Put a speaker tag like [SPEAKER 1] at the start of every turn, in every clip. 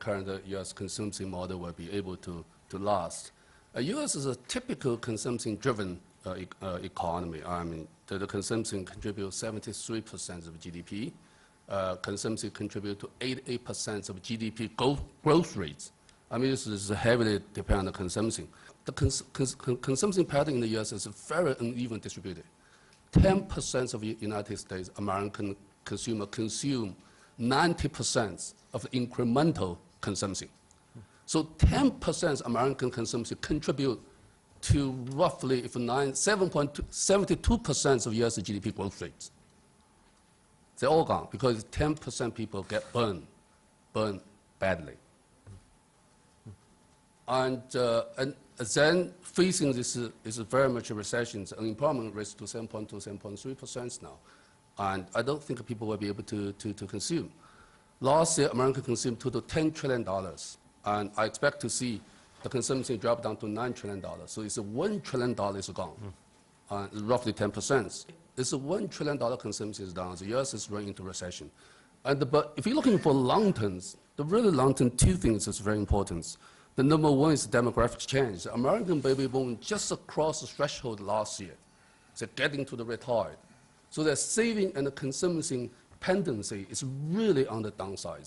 [SPEAKER 1] current U.S. consumption model will be able to last. U.S. is a typical consumption-driven economy. I mean, the consumption contributes 73% of GDP. Consumption contributes to 88% of GDP growth rates. I mean, this is heavily dependent on consumption. The consumption pattern in the U.S. is very uneven distributed. 10% of the United States American consumer consume 90% of incremental consumption. So 10% American consumption contribute to roughly 72% of U.S. GDP growth rates. They're all gone because 10% people get burned badly. And then facing this is very much a recession. The unemployment rate to 7.2, 7.3% now. And I don't think people will be able to consume. Last year, America consumed total $10 trillion. And I expect to see the consumption drop down to $9 trillion. So it's $1 trillion is gone, roughly 10%. It's $1 trillion consumption is down. The U.S. is running into recession. But if you're looking for long terms, the really long term, two things is very important. The number one is demographic change. The American baby boom just across the threshold last year. They're getting to the retired. So their saving and the consumption tendency is really on the downside.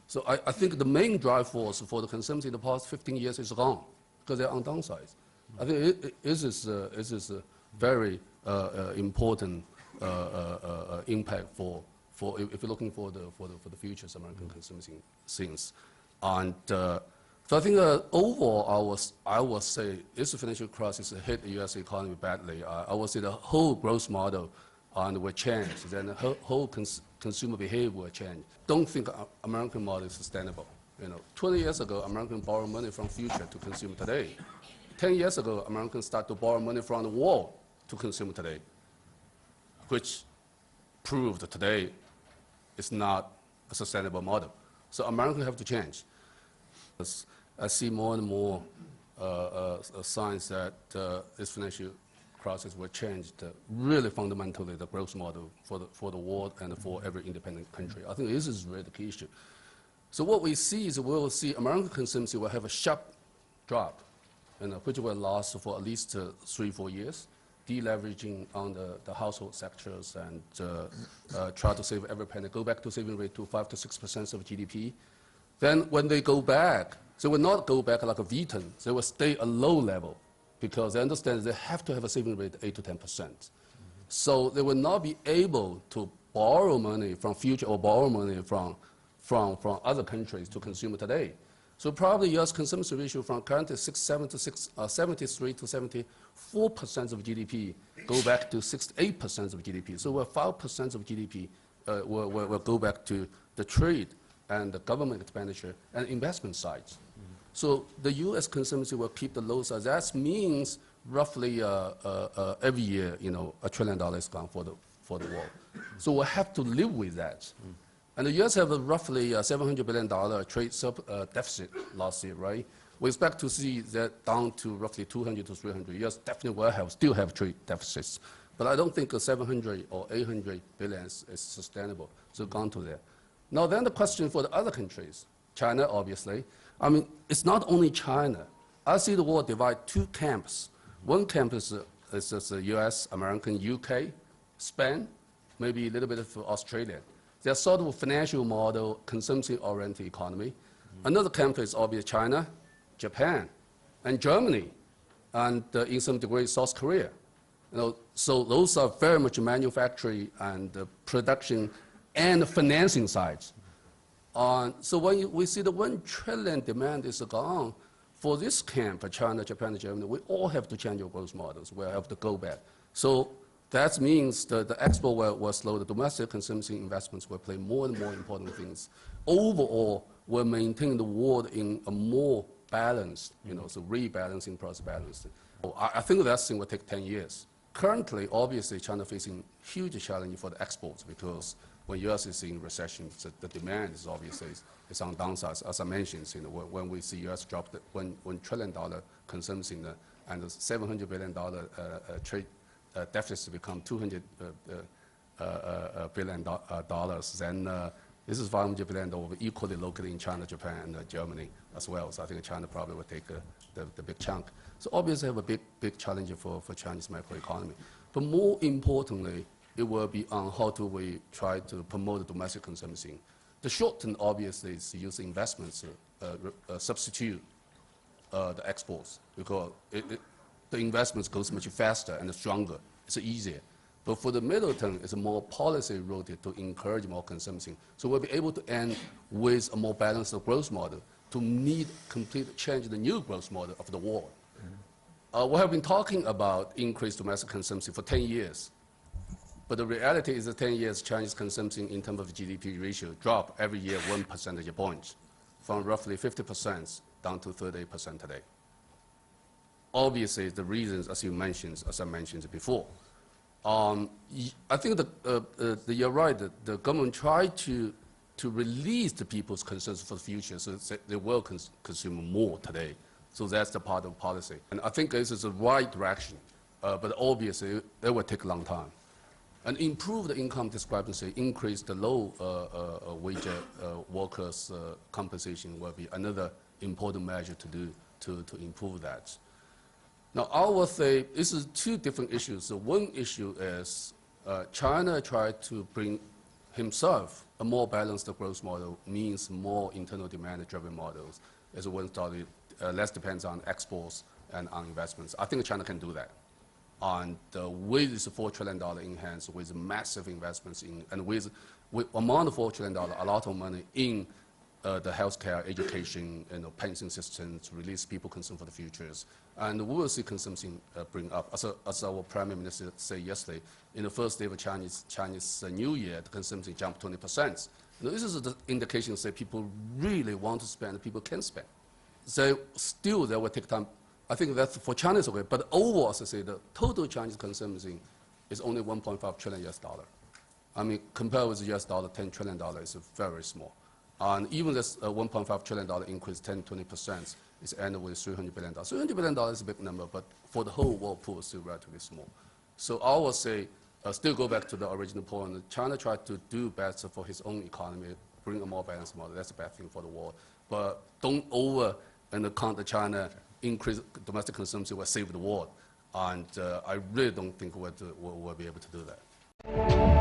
[SPEAKER 1] So I think the main drive force for the consumption in the past 15 years is gone because they're on downside. I think it is a very important impact for if you're looking for the future American consumption things. And so I think overall, I would say this financial crisis hit the U.S. economy badly. I would say the whole growth model will change, then the whole consumer behavior will change. Don't think American model is sustainable. 20 years ago, Americans borrowed money from future to consume today. 10 years ago, Americans started to borrow money from the world to consume today, which proved that today is not a sustainable model. So Americans have to change. I see more and more signs that this financial crisis will change really fundamentally the growth model for the world and for every independent country. I think this is really the key issue. So what we see is we will see American consumption will have a sharp drop, which will last for at least 3-4 years, deleveraging on the household sectors and try to save every penny, go back to saving rate to 5 to 6% of GDP. Then when they go back, they will not go back like a V-turn. They will stay a low level because they understand they have to have a saving rate of 8 to 10%. So they will not be able to borrow money from future or borrow money from other countries to consume today. So probably U.S. consumption ratio from currently 73 to 74% of GDP go back to 68% of GDP. So 5% of GDP will go back to the trade and the government expenditure and investment sides. So the U.S. consumption will keep the low side. That means roughly every year, $1 trillion is gone for the world. So we'll have to live with that. And the U.S. have a roughly $700 billion trade deficit last year, right? We expect to see that down to roughly 200 to 300. U.S. definitely will still have trade deficits. But I don't think 700 or 800 billion is sustainable. So gone to there. Now then the question for the other countries, China obviously. I mean, it's not only China. I see the world divide two camps. One camp is the US, American, UK, Spain, maybe a little bit of Australia. They're sort of a financial model, consumption-oriented economy. Another camp is obviously China, Japan, and Germany, and in some degree South Korea. So those are very much manufacturing and production and financing sides. So when we see the 1 trillion demand is gone, for this camp, China, Japan, and Germany, we all have to change our growth models. We have to go back. So that means the export will slow. The domestic consumption investments will play more and more important things. Overall, we'll maintain the world in a more balanced, so rebalancing, plus balancing. I think that thing will take 10 years. Currently, obviously, China facing huge challenge for the exports because when U.S. is in recession, the demand is obviously on downside. As I mentioned, when we see U.S. drop the $1 trillion consumption and the $700 billion trade deficit become $200 billion, then This is $500 billion equally located in China, Japan, and Germany as well. So I think China probably will take the big chunk. So obviously have a big challenge for Chinese macroeconomy. But more importantly, it will be on how do we try to promote the domestic consumption. The short term, obviously, is to use investments substitute the exports, because the investments goes much faster and stronger. It's easier. But for the middle term, it's a more policy rooted to encourage more consumption. So we'll be able to end with a more balanced growth model to need complete change in the new growth model of the world. We have been talking about increased domestic consumption for 10 years. But the reality is that 10 years Chinese consumption in terms of GDP ratio dropped every year 1 percentage point, from roughly 50% down to 38% today. Obviously, the reasons, as I mentioned before. I think you're right that the government tried to release the people's concerns for the future, so they will consume more today. So that's the part of policy. And I think this is the right direction, but obviously it will take a long time. And improve the income discrepancy, increase the low wage workers' compensation will be another important measure to do to improve that. Now, I would say this is two different issues. So one issue is China tried to bring himself a more balanced growth model, means more internal demand-driven models. As one study, less depends on exports and on investments. I think China can do that. And with this $4 trillion enhanced, with massive investments in, and with among the $4 trillion, a lot of money in the healthcare, education, pension systems, release people concerned for the futures. And we will see consumption bring up. As our Prime Minister said yesterday, in the first day of Chinese New Year, the consumption jumped 20%. Now, this is the indication that people really want to spend, people can spend. So still, that will take time. I think that's for China is okay, but overall, as I say, the total Chinese consumption is only $1.5 trillion US. I mean, compared with the US dollar, $10 trillion is very small. And even this $1.5 trillion increase, 10–20%, is ended with $300 billion. $300 billion is a big number, but for the whole world pool, it's still relatively small. So I would say, still go back to the original point, China tried to do better for his own economy, bring a more balanced model. That's a bad thing for the world. But don't count China increase domestic consumption will save the world. And I really don't think we'll be able to do that.